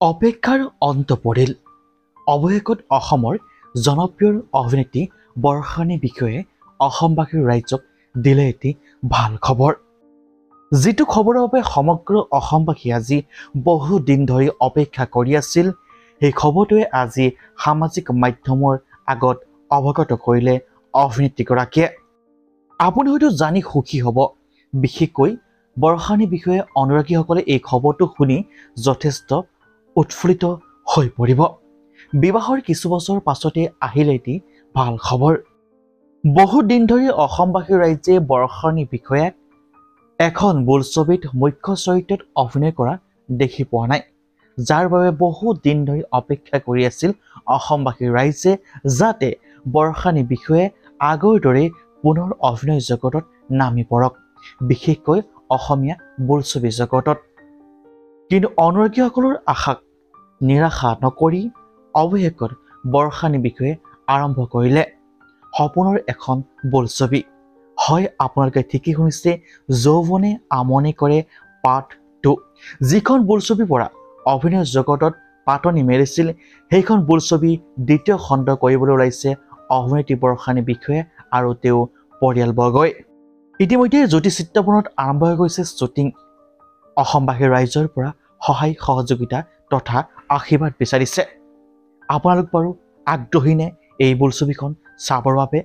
অপেক্ষাৰ অন্ত পৰিল। অৱশেষত অসমৰ জনপ্ৰিয় অভিনেত্ৰী বৰ্ষানীৰ বিষয়ে অসমবাসীৰ ৰাইজক দিলে এটি ভাল খবৰ। যিটো খবৰৰ বাবে সমগ্ৰ অসমবাসী আজি বহু দিন ধৰি অপেক্ষা কৰি আছিল, সেই খবৰটোৱে আজি সামাজিক মাধ্যমৰ আগত অৱগত কৰিলে অভিনেত্ৰীগৰাকীয়ে। আপুনি হয়তো জানি সুখী হ'ব, বিশেষকৈ বৰ্ষানীৰ বিষয়ে অনুৰাগীসকলে এই খবৰটো শুনি যথেষ্ট উৎফুল্লিত হৈ পৰিব। বিবাহৰ কিছু বছৰ পাছতে আহিলে এটি ভাল খবৰ। বহু দিন ধৰি অসমবাসীৰ ৰাইজে বৰ্ষানীৰ বিষয়ে এখন বোলছবিত মুখ্য চৰিত্ৰত অভিনয় কৰা দেখি পোৱা নাই, যাৰ বাবে বহু দিন ধৰি অপেক্ষা কৰি আছিল অসমবাসীৰ ৰাইজে যাতে বৰ্ষানীৰ বিষয়ে আগৰ দৰে পুনৰ অভিনয় জগতত নামি পৰক, বিশেষকৈ অসমীয়া বোলছবি জগতত। কিন্তু অনুৰাগীসকলৰ আশাক নিৰাশা নকৰি অৱশেষত বৰ্ষানীৰ বিষয়ে আৰম্ভ কৰিলে সপোনৰ এখন বোলছবি। হয়, আপোনালোকে ঠিকেই শুনিছে, যৌৱনে আমনি কৰে পাৰ্ট 2। যিখন বোলছবিৰ পৰা অভিনয় জগতত পাতনি মেলিছিল, সেইখন বোলছবি দ্বিতীয় খণ্ড কৰিবলৈ ওলাইছে অভিনেত্ৰী বৰ্ষানীৰ বিষয়ে আৰু তেওঁ পৰিয়ালবৰ্গই। ইতিমধ্যে জ্যোতি চিত্ৰবনত আৰম্ভ হৈ গৈছে শ্বুটিং। অসমবাসীৰ ৰাইজৰ পৰা সহায় সহযোগিতা তথা আশীৰ্বাদ বিচাৰিছে। আপোনালোক বাৰু আগ্ৰহী নে এই বোলছবিখন চাবৰ বাবে?